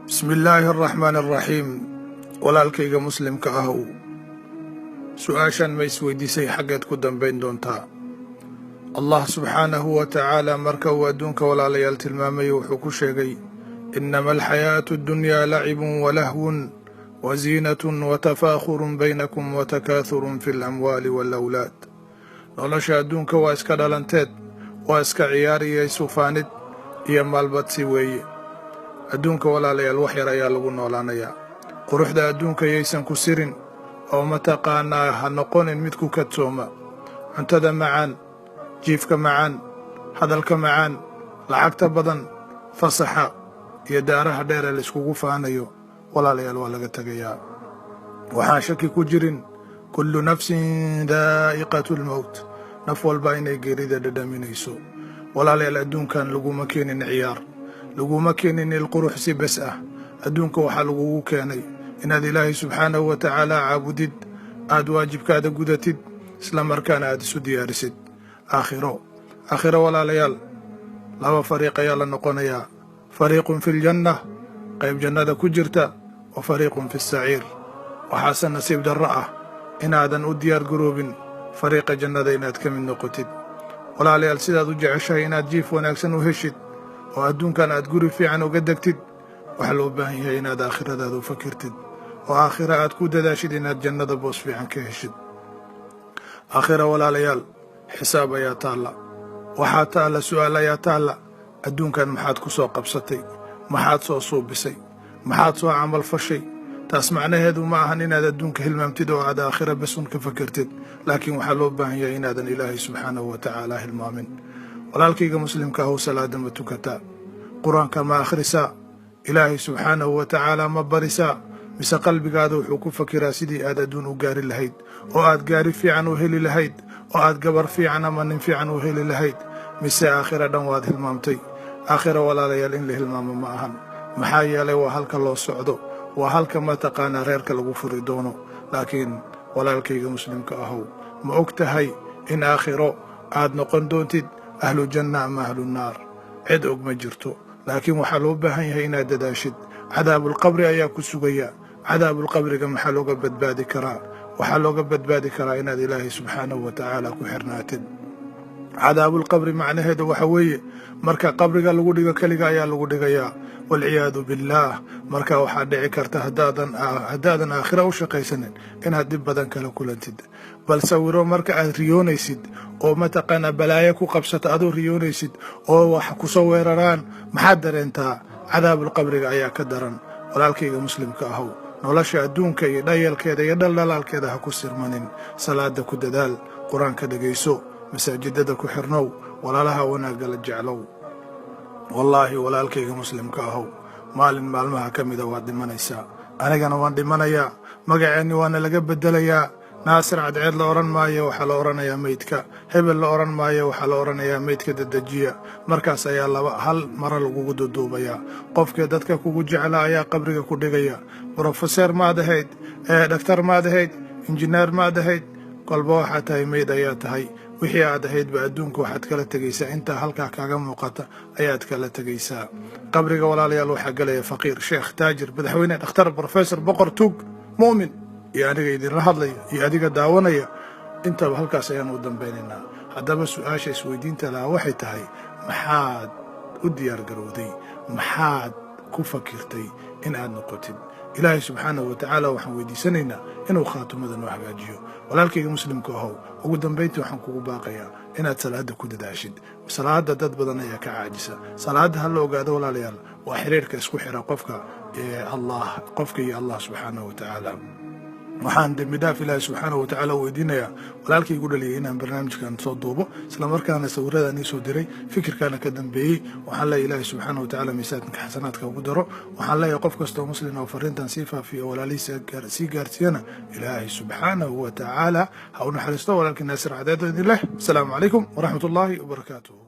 بسم الله الرحمن الرحيم walaalkayga muslimka ahow su-aashan ma isweydiisay xaggeed ku dambayn doontaa allah subxaanahu wa tacaala marka uu adduunka walaalayaal tilmaamayo wuxuu ku sheegay inama alxayaatu addunyaa lacibun walahwun waziinatun watafaakhurun baynakum watakaahurun fi lamwaali waalawlaad nolosha adduunka waa iska dhalanteed waa iska ciyaar iyo isufaanid iyo maalbadsi weeye adduunka walaalayaal wax yar ayaa lagu noolaanayaa quruxda adduunka yaysan ku sirin oo mataqaanaa ha noqonin mid ku kadsooma cuntada macaan jiifka macaan hadalka macaan lacagta badan fasaxa iyo daaraha dheer ee laiskugu faanayo walaalayaal waa laga tegayaa waxaan shaki ku jirin kullu nafsin daa'iqatu lmowt naf walba inay geerida dhadhaminayso walaalayaal adduunkan laguma keenin ciyaar laguma keenin ilqurux si bes ah adduunka waxaa lagugu keenay inaad ilaahay subxaanahu wa tacaala caabudid aad waajibkaada gudatid isla markaana aad isu diyaarisid aakhiro walaalayaal laba fariiq ayaa la noqonayaa fariiqun fi ljanna qayb jannada ku jirta wa fariiqun fi saciir waxaase nasiib darro ah inaadan u diyaar garoobin fariiqa jannada inaad ka mid noqotid walaalayaal sidaad u jeceshahay inaad jiif wanaagsan u heshid oo adduunkan aad guri fiican uga degtid waxaa loo baahan yahay inaad aakhiradaada u fakirtid oo aakhira aad ku dadaashid inaad jannada boos fiican ka heshid aakhira walaalayaal xisaab ayaa taalla waxaa taalla su'aal ayaa taalla adduunkan maxaad ku soo qabsatay maxaad soo suubisay maxaad soo camal fashay taas macnaheedu ma ahan inaad adduunka hilmaamtid oo aad aakhira besun ka fakirtid laakiin waxaa loo baahan yahay inaadan ilaahay subxaanahu wa tacaala hilmaamin walaalkayga muslimka ahow salaada ma tukataa qur-aanka ma akhrisaa ilaahay subxaanahu wa tacaala ma barisaa mise qalbigaada wuxuu ku fakiraa sidii aad adduun u gaari lahayd oo aad gaari fiican u heli lahayd oo aad gabar fiican ama nin fiican u heli lahayd mise aakhira dhan waad hilmaamtay aakhira walaalayaal in la hilmaamo ma ahan maxaa yeelay waa halka loo socdo waa halka mataqaanaa reerka lagu furi doono laakiin walaalkayga muslimka ahow ma og tahay in aakhiro aad noqon doontid ahlu janna ama ahlu naar cid og ma jirto laakiin waxaa loo baahan yahay inaad dadaashid cadaabulqabri ayaa ku sugaya cadaabulqabriga maxaa looga badbaadi karaa waxaa looga badbaadi karaa inaad ilaahay subxaanahu wa tacaala ku xirnaatid cadaabulqabri macnaheedu waxa weeye marka qabriga lagu dhigo keliga ayaa lagu dhigayaa waalciyaadu billaah marka waxaa dhici karta haddaadan aakhira u shaqaysanin inaad dhib badan kala kulantid bal sawiro marka aad riyoonaysid oo mataqaanaa balaayo ku qabsata adoo riyoonaysid oo wax ku soo weeraraan maxaad dareentaa cadaabulqabriga ayaa ka daran walaalkayga muslimka ahow nolosha adduunka iyo dhayalkeeda iyo dhaldhalaalkeeda ha ku sirmanin salaada ku dadaal qur-aanka dhegayso masaajidada ku xirnow walaalaha wanaagga la jeclow wallaahi walaalkayga muslimka ahow maalin maalmaha ka mida waad dhimanaysaa anigana waan dhimanayaa magaceenni waana laga beddelayaa naasir cadceed la odhan maayo waxaa la odhanayaa meydka hebel la odhan maayo waxaa la odhanayaa meydka dedejiya markaas ayaa hal mara lagugu duduubayaa qofkii dadka kugu jecla ayaa qabriga ku dhigaya brofeseer maad ahayd dhaktar maad ahayd injineer maad ahayd kolba waxaa tahay meyd ayaa tahay wixii aad ahaydba adduunka waxaad kala tegaysaa intaa halkaa kaaga muuqata ayaad kala tegaysaa qabriga walaalayaal waxaa gelaya faqiir sheekh taajir madaxweyne dhakhtar brofesor boqor tuug mu'min iyo aniga idinla hadlaya iyo adiga daawanaya intaba halkaas ayaan u dambaynaynaa haddaba su-aasha isweydiinta lahaa waxay tahay maxaad u diyaar garowday maxaad ku fakirtay in aad noqotid ilaahay subxaanahu wa tacaala waxaan weydiisanaynaa inuu khaatumada noo hagaajiyo walaalkayga muslimka ahow ugu dambayntii waxaan kugu baaqayaa inaad salaada ku dadaashid salaada dad badan ayaa ka caajisa salaada ha la ogaado walaalayaal waa xiriirka isku xira qofka iyo allah subxaanahu wa tacaala waxaan dembi dhaaf ilaahay subxaanahu wa tacaala weydiinayaa walaalkay igu dhaliyay inaan barnaamijkan soo duubo islamarkaana sawirradaan ii soo diray fikirkaana ka dambeeyey waxaan leeyahay ilaahay subxaanahu wa tacaala miisaanka xasanaadka ugu daro waxaan leeyahay qof kastoo muslim oo fariintan sii faafiya walaalihiisa sii gaarsiiyana ilaahay subxaanahu wa tacaala ha u naxariisto walaalkii naasir cadeed idin leh asalaamu calaykum waraxmat ullaahi wabarakaatuh